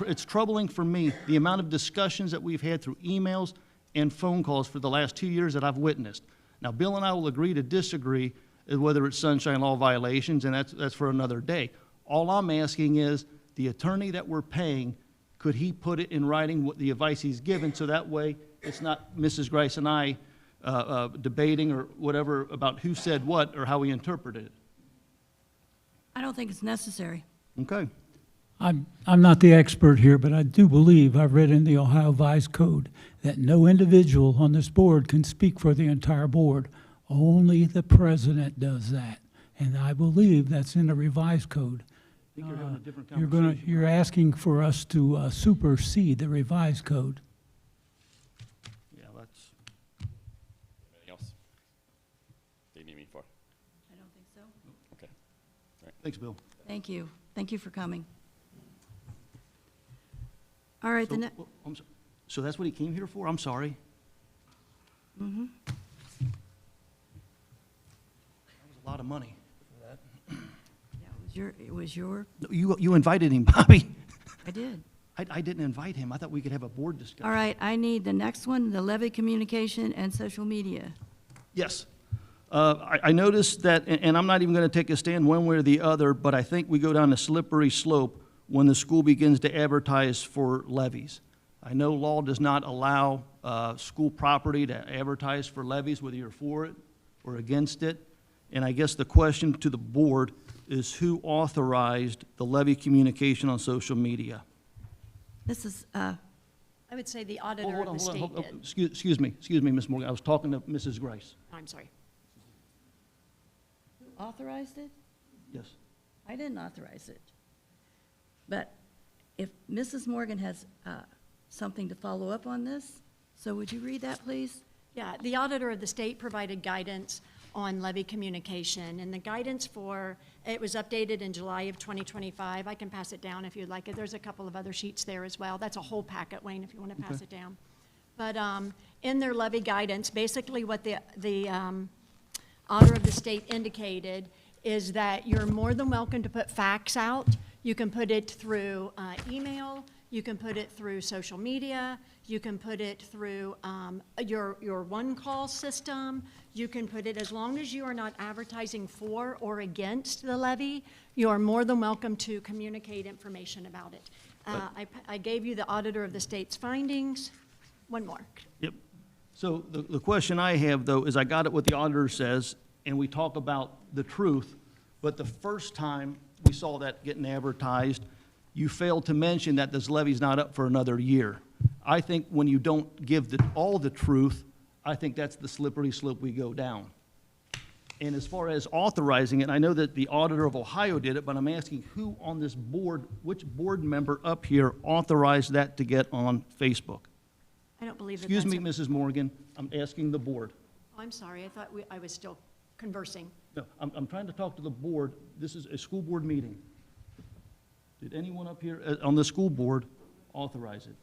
it's troubling for me, the amount of discussions that we've had through emails and phone calls for the last 2 years that I've witnessed. Now, Bill and I will agree to disagree whether it's sunshine law violations, and that's for another day. All I'm asking is, the attorney that we're paying, could he put it in writing, what the advice he's given, so that way it's not Mrs. Grice and I debating or whatever about who said what or how we interpreted it. I don't think it's necessary. Okay. I'm not the expert here, but I do believe I've read in the Ohio Vice Code that no individual on this board can speak for the entire board. Only the president does that. And I believe that's in the revised code. I think you're having a different conversation. You're asking for us to supersede the revised code. Yeah, that's, Anything else? Do you need me for? I don't think so. Okay. Thanks, Bill. Thank you. Thank you for coming. All right, the So, next. so that's what he came here for? I'm sorry. Mm-hmm. That was a lot of money for that. Yeah, it was your, No, you invited him, Bobby. I did. I didn't invite him. I thought we could have a board discussion. All right, I need the next one, the levy communication and social media. Yes. I noticed that, and I'm not even going to take a stand one way or the other, but I think we go down a slippery slope when the school begins to advertise for levies. I know law does not allow school property to advertise for levies, whether you're for it or against it. And I guess the question to the board is who authorized the levy communication on social media? This is, I would say the auditor Hold of on, the hold on, state hold on. did. Excuse me, Ms. Morgan. I was talking to Mrs. Grice. I'm sorry. who authorized it? Yes. I didn't authorize it. But if Mrs. Morgan has something to follow up on this, so would you read that, please? Yeah, the auditor of the state provided guidance on levy communication, and the guidance it was updated in July of 2025. I can pass it down if you'd like it. There's a couple of other sheets there as well. That's a whole packet, Wayne, if you want to pass it down. But in their levy guidance, basically what the auditor of the state indicated is that you're more than welcome to put facts out. You can put it through email, you can put it through social media, you can put it through your one-call system, you can put it, as long as you are not advertising for or against the levy, you are more than welcome to communicate information about it. I gave you the auditor of the state's findings. One more. Yep. So the question I have, though, is I got it what the auditor says, and we talk about the truth, but the first time we saw that getting advertised, you failed to mention that this levy's not up for another year. I think when you don't give all the truth, I think that's the slippery slope we go down. And as far as authorizing it, I know that the auditor of Ohio did it, but I'm asking who on this board, which board member up here authorized that to get on Facebook? I don't believe that Excuse that's me, Mrs. Morgan, I'm asking the board. I'm sorry, I thought I was still conversing. No, I'm trying to talk to the board. This is a school board meeting. Did anyone up here on the school board authorize it?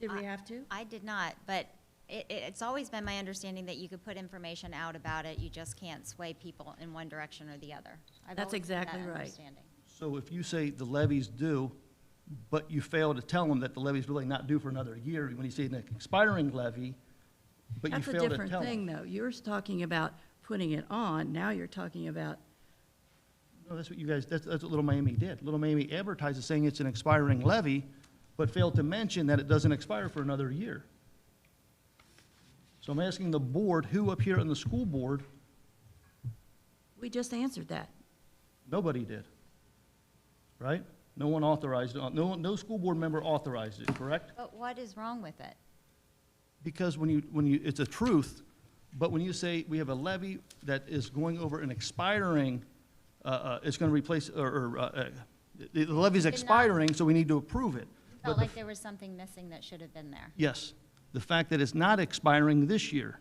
Did we have to? I did not, but it's always been my understanding that you could put information out about it, you just can't sway people in one direction or the other. I've That's always had that exactly right. understanding. So if you say the levy's due, but you fail to tell them that the levy's really not due for another year, when you say an expiring levy, but you That's a fail to different tell thing, them. though. You're talking about putting it on, now you're talking about, No, that's what you guys, that's what Little Miami did. Little Miami advertises saying it's an expiring levy, but failed to mention that it doesn't expire for another year. So I'm asking the board, who up here on the school board, we just answered that. nobody did, right? No one authorized it, no school board member authorized it, correct? But what is wrong with it? Because when you, it's a truth, but when you say we have a levy that is going over an expiring, it's going to replace, the levy's expiring, so we need to approve it. Felt But the like there was something missing that should have been there. Yes, the fact that it's not expiring this year,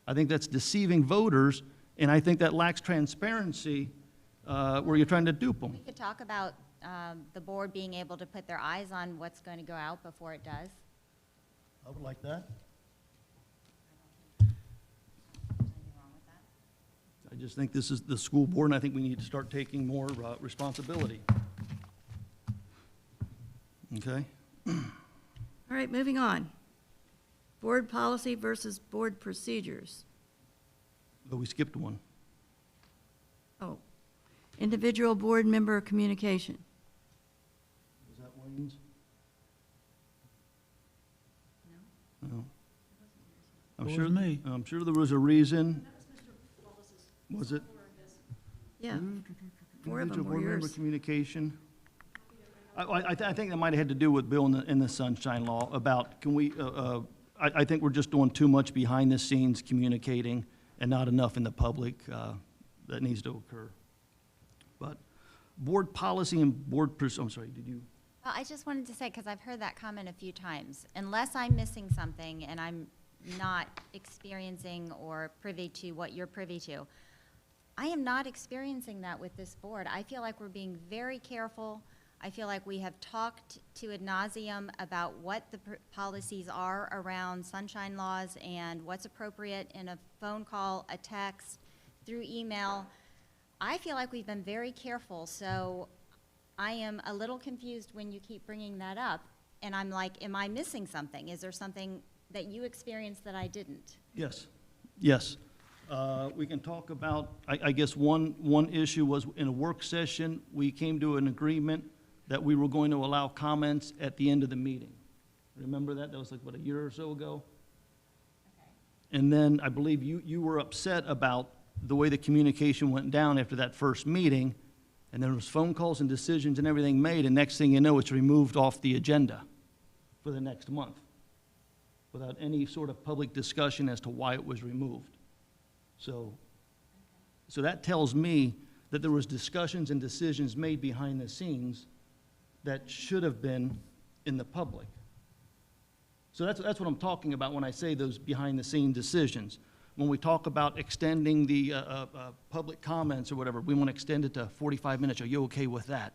I think that's deceiving voters, and I think that lacks transparency where you're trying to dupe them. We could talk about the board being able to put their eyes on what's going to go out before it does. I would like that. Anything wrong with that? I just think this is the school board, and I think we need to start taking more responsibility. Okay? All right, moving on. Board policy versus board procedures. But we skipped one. Oh, individual board member communication. Was that Wayne's? No. I'm It sure, was me. I'm sure there was a reason. Was it? Yeah, 4 of them Individual were board member yours. communication. I think that might have had to do with Bill in the Sunshine Law about, can we, I think we're just doing too much behind the scenes communicating and not enough in the public that needs to occur. But board policy and board, I'm sorry, did you? Well, I just wanted to say, because I've heard that comment a few times, unless I'm missing something and I'm not experiencing or privy to what you're privy to, I am not experiencing that with this board. I feel like we're being very careful. I feel like we have talked to ad nauseum about what the policies are around sunshine laws and what's appropriate in a phone call, a text, through email. I feel like we've been very careful, so I am a little confused when you keep bringing that up. And I'm like, am I missing something? Is there something that you experienced that I didn't? Yes, yes. We can talk about, I guess one issue was in a work session, we came to an agreement that we were going to allow comments at the end of the meeting. Remember that? That was like, what, a year or so ago? And then I believe you were upset about the way the communication went down after that first meeting, and there was phone calls and decisions and everything made, and next thing you know, it's removed off the agenda for the next month without any sort of public discussion as to why it was removed. So that tells me that there was discussions and decisions made behind the scenes that should have been in the public. So that's what I'm talking about when I say those behind-the-scene decisions. When we talk about extending the public comments or whatever, we want to extend it to 45 minutes. Are you okay with that?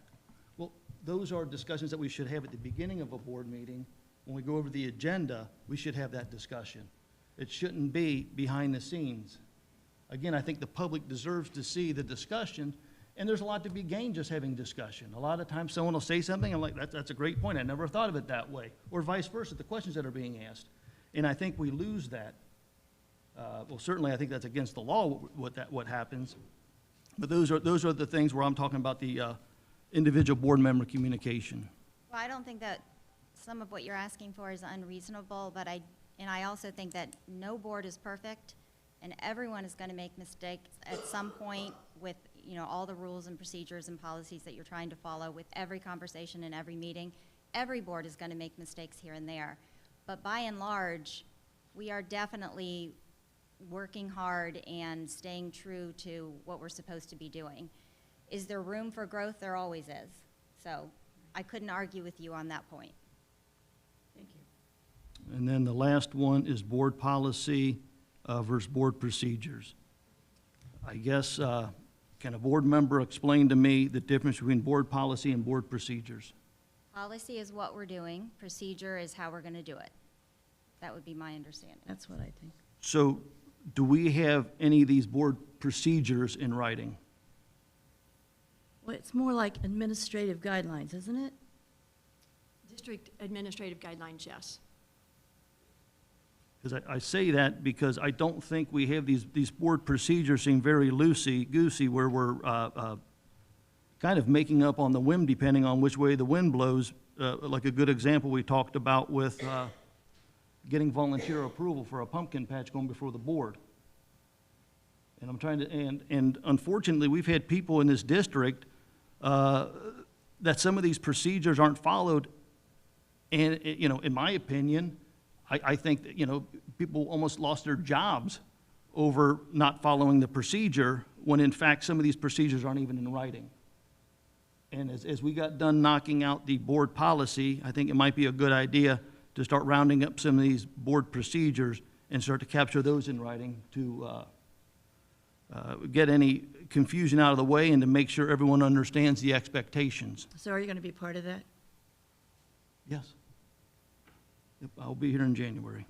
Well, those are discussions that we should have at the beginning of a board meeting. When we go over the agenda, we should have that discussion. It shouldn't be behind the scenes. Again, I think the public deserves to see the discussion, and there's a lot to be gained just having discussion. A lot of times someone will say something, I'm like, that's a great point. I never thought of it that way. Or vice versa, the questions that are being asked. And I think we lose that. Well, certainly I think that's against the law what happens. But those are the things where I'm talking about the individual board member communication. Well, I don't think that some of what you're asking for is unreasonable, but I also think that no board is perfect, and everyone is going to make mistakes at some point with, all the rules and procedures and policies that you're trying to follow with every conversation and every meeting. Every board is going to make mistakes here and there. But by and large, we are definitely working hard and staying true to what we're supposed to be doing. Is there room for growth? There always is. So I couldn't argue with you on that point. Thank you. And then the last one is board policy versus board procedures. I guess, can a board member explain to me the difference between board policy and board procedures? Policy is what we're doing. Procedure is how we're going to do it. That would be my understanding. That's what I think. So do we have any of these board procedures in writing? Well, it's more like administrative guidelines, isn't it? District administrative guidelines, yes. Because I say that because I don't think we have these board procedures seem very loosey-goosey where we're kind of making up on the whim depending on which way the wind blows. Like a good example we talked about with getting volunteer approval for a pumpkin patch going before the board. And I'm trying to, and unfortunately, we've had people in this district that some of these procedures aren't followed. And, in my opinion, I think that, people almost lost their jobs over not following the procedure when in fact some of these procedures aren't even in writing. And as we got done knocking out the board policy, I think it might be a good idea to start rounding up some of these board procedures and start to capture those in writing to get any confusion out of the way and to make sure everyone understands the expectations. So are you going to be part of that? Yes. Yep, I'll be here in January.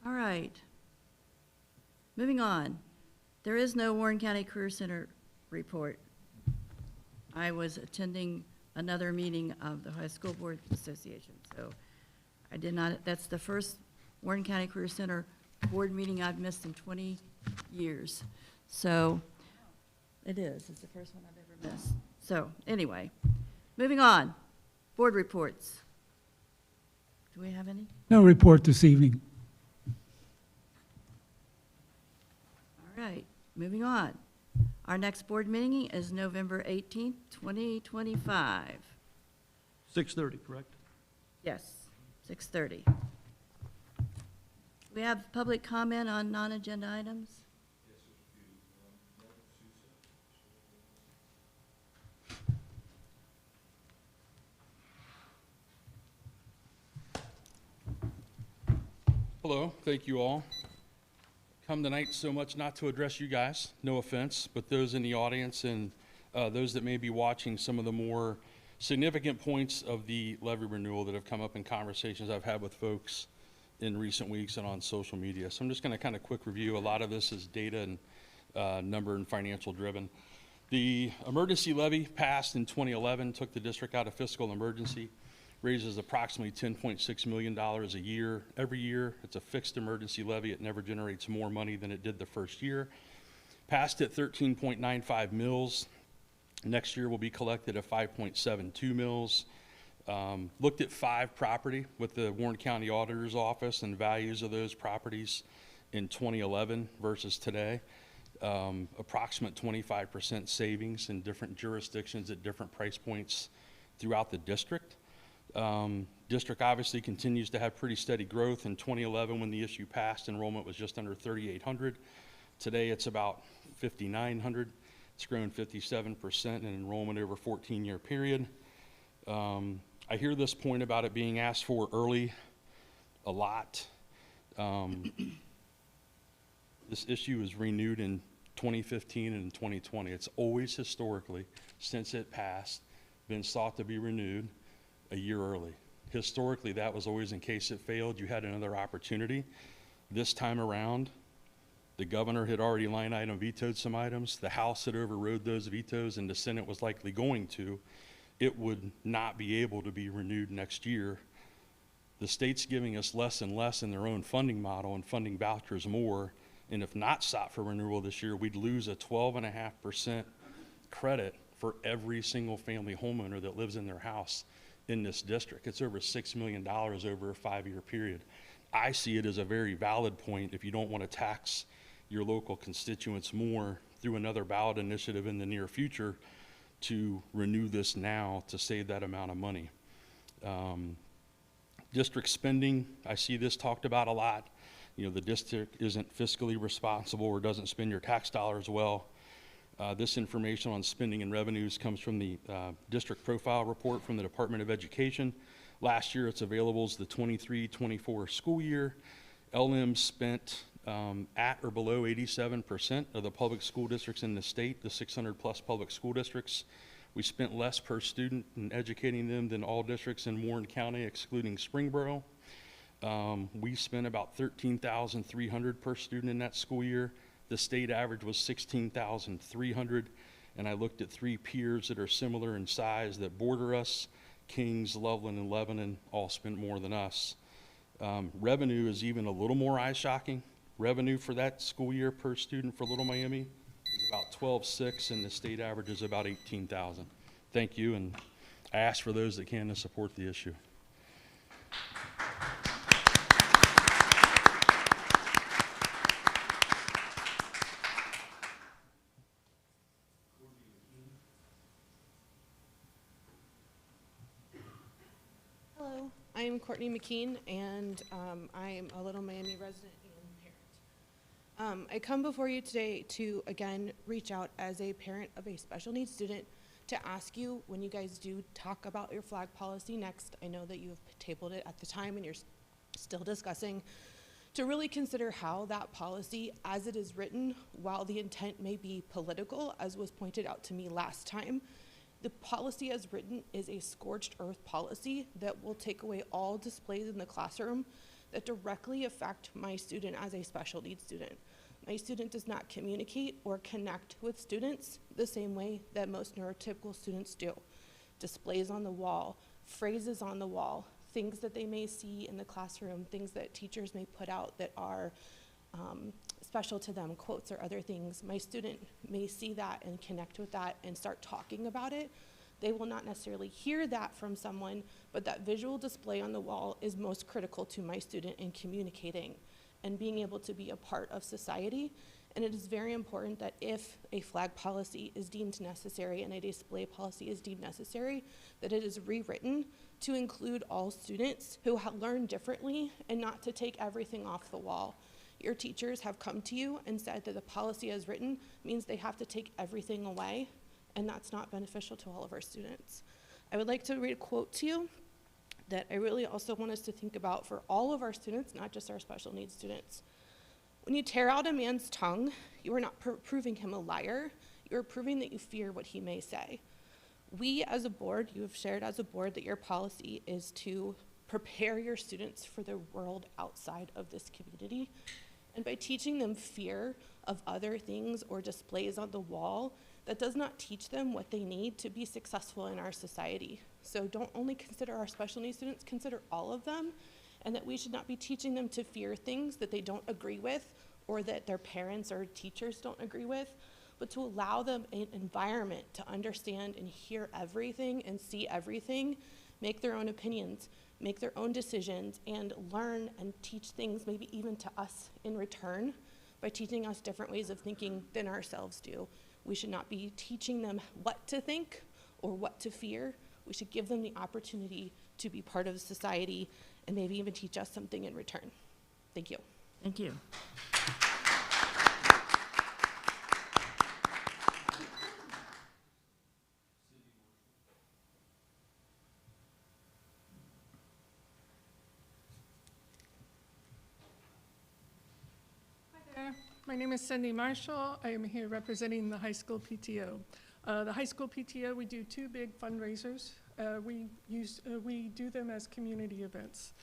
All right. Moving on. There is no Warren County Career Center report. I was attending another meeting of the High School Board Association, so I did not, that's the first Warren County Career Center board meeting I've missed in 20 years. So it is, it's the first one I've ever missed. So anyway, moving on. Board reports. Do we have any? No report this evening. All right, moving on. Our next board meeting is November 18th, 2025. 6:30, correct? Yes, 6:30. We have public comment on non-agenda items? Hello, thank you all. come tonight so much not to address you guys, no offense, but those in the audience and those that may be watching some of the more significant points of the levy renewal that have come up in conversations I've had with folks in recent weeks and on social media. So I'm just going to kind of quick review. A lot of this is data and number and financial driven. The emergency levy passed in 2011, took the district out of fiscal emergency, raises approximately $10.6 million a year. Every year, it's a fixed emergency levy. It never generates more money than it did the first year. Passed at 13.95 mils. Next year will be collected at 5.72 mils. Looked at 5 property with the Warren County Auditor's Office and values of those properties in 2011 versus today. Approximate 25% savings in different jurisdictions at different price points throughout the district. District obviously continues to have pretty steady growth. In 2011, when the issue passed, enrollment was just under 3,800. Today, it's about 5,900. It's grown 57% in enrollment over a 14-year period. I hear this point about it being asked for early a lot. This issue was renewed in 2015 and 2020. It's always historically, since it passed, been sought to be renewed a year early. Historically, that was always in case it failed, you had another opportunity. This time around, the governor had already line item vetoed some items. The House had overrode those vetoes, and the Senate was likely going to. It would not be able to be renewed next year. The state's giving us less and less in their own funding model and funding vouchers more. And if not sought for renewal this year, we'd lose a 12.5% credit for every single family homeowner that lives in their house in this district. It's over $6 million over a 5-year period. I see it as a very valid point if you don't want to tax your local constituents more through another ballot initiative in the near future to renew this now to save that amount of money. District spending, I see this talked about a lot. You know, the district isn't fiscally responsible or doesn't spend your tax dollars well. This information on spending and revenues comes from the district profile report from the Department of Education. Last year, it's available as the 23-24 school year. LM spent at or below 87% of the public school districts in the state, the 600 plus public school districts. We spent less per student in educating them than all districts in Warren County, excluding Springboro. We spent about $13,300 per student in that school year. The state average was $16,300, and I looked at 3 peers that are similar in size that border us. Kings, Loveland, and Lebanon all spent more than us. Revenue is even a little more eye-shocking. Revenue for that school year per student for Little Miami is about $12,600, and the state average is about $18,000. Thank you, and I ask for those that can to support the issue. Hello, I am Courtney McKean, and I am a Little Miami resident and parent. I come before you today to, again, reach out as a parent of a special needs student to ask you, when you guys do talk about your flag policy next, I know that you have tabled it at the time and you're still discussing, to really consider how that policy, as it is written, while the intent may be political, as was pointed out to me last time, the policy as written is a scorched earth policy that will take away all displays in the classroom that directly affect my student as a special needs student. My student does not communicate or connect with students the same way that most neurotypical students do. Displays on the wall, phrases on the wall, things that they may see in the classroom, things that teachers may put out that are special to them, quotes or other things. My student may see that and connect with that and start talking about it. They will not necessarily hear that from someone, but that visual display on the wall is most critical to my student in communicating and being able to be a part of society. And it is very important that if a flag policy is deemed necessary and a display policy is deemed necessary, that it is rewritten to include all students who learn differently and not to take everything off the wall. Your teachers have come to you and said that the policy as written means they have to take everything away, and that's not beneficial to all of our students. I would like to read a quote to you that I really also want us to think about for all of our students, not just our special needs students. When you tear out a man's tongue, you are not proving him a liar. You are proving that you fear what he may say. We as a board, you have shared as a board that your policy is to prepare your students for the world outside of this community. And by teaching them fear of other things or displays on the wall, that does not teach them what they need to be successful in our society. So don't only consider our special needs students, consider all of them, and that we should not be teaching them to fear things that they don't agree with or that their parents or teachers don't agree with, but to allow them an environment to understand and hear everything and see everything, make their own opinions, make their own decisions, and learn and teach things maybe even to us in return by teaching us different ways of thinking than ourselves do. We should not be teaching them what to think or what to fear. We should give them the opportunity to be part of society and maybe even teach us something in return. Thank you. Thank you. My name is Cindy Marshall. I am here representing the high school PTO. The high school PTO, we do two big fundraisers. We do them as community events.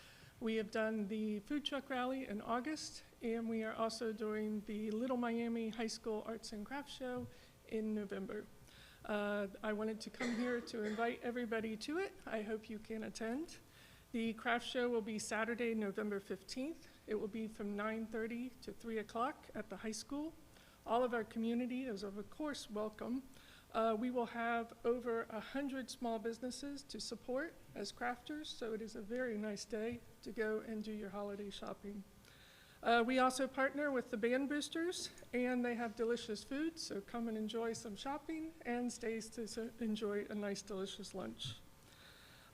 We have done the food truck rally in August, and we are also doing the Little Miami High School Arts and Crafts Show in November. I wanted to come here to invite everybody to it. I hope you can attend. The craft show will be Saturday, November 15th. It will be from 9:30 to 3 o'clock at the high school. All of our community is, of course, welcome. We will have over 100 small businesses to support as crafters, so it is a very nice day to go and do your holiday shopping. We also partner with the Band Boosters, and they have delicious food, so come and enjoy some shopping and stays to enjoy a nice, delicious lunch.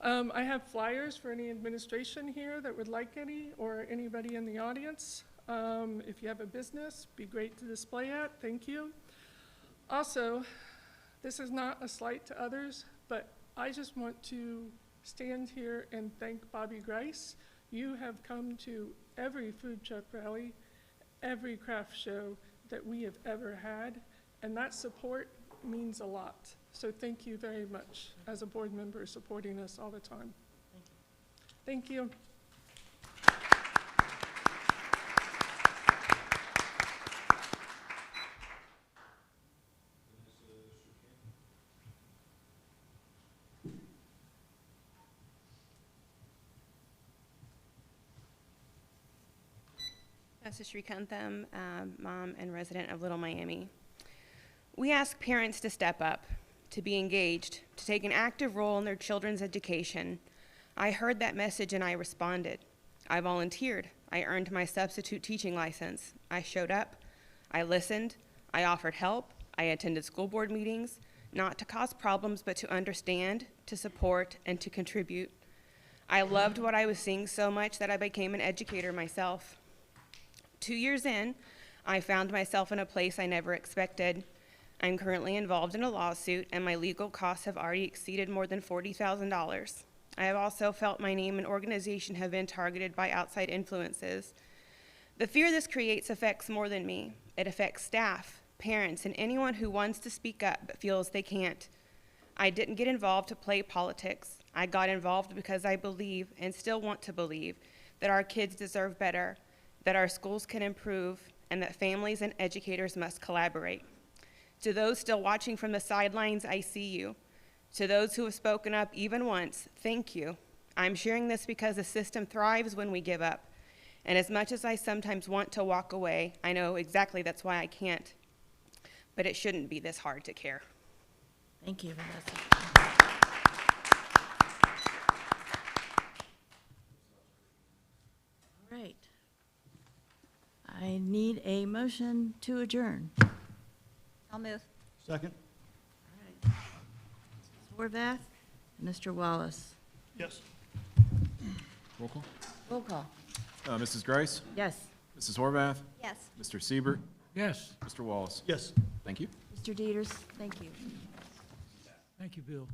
I have flyers for any administration here that would like any, or anybody in the audience. If you have a business, be great to display at. Thank you. Also, this is not a slight to others, but I just want to stand here and thank Bobby Grice. You have come to every food truck rally, every craft show that we have ever had, and that support means a lot. So thank you very much as a board member supporting us all the time. Thank you. This is Srikantham, mom and resident of Little Miami. We ask parents to step up, to be engaged, to take an active role in their children's education. I heard that message and I responded. I volunteered. I earned my substitute teaching license. I showed up. I listened. I offered help. I attended school board meetings, not to cause problems, but to understand, to support, and to contribute. I loved what I was seeing so much that I became an educator myself. 2 years in, I found myself in a place I never expected. I'm currently involved in a lawsuit, and my legal costs have already exceeded more than $40,000. I have also felt my name and organization have been targeted by outside influences. The fear this creates affects more than me. It affects staff, parents, and anyone who wants to speak up but feels they can't. I didn't get involved to play politics. I got involved because I believe, and still want to believe, that our kids deserve better, that our schools can improve, and that families and educators must collaborate. To those still watching from the sidelines, I see you. To those who have spoken up even once, thank you. I'm sharing this because the system thrives when we give up. And as much as I sometimes want to walk away, I know exactly that's why I can't. But it shouldn't be this hard to care. Thank you, Vanessa. All right. I need a motion to adjourn. I'll move. Second? All right. Mrs. Horvath, Mr. Wallace. Yes. Roll call. Roll call. Mrs. Grice, Yes. Mrs. Horvath, Yes. Mr. Siebert, Yes, Mr. Wallace. Yes. Thank you. Mr. Dieters, thank you. Thank you, Bill.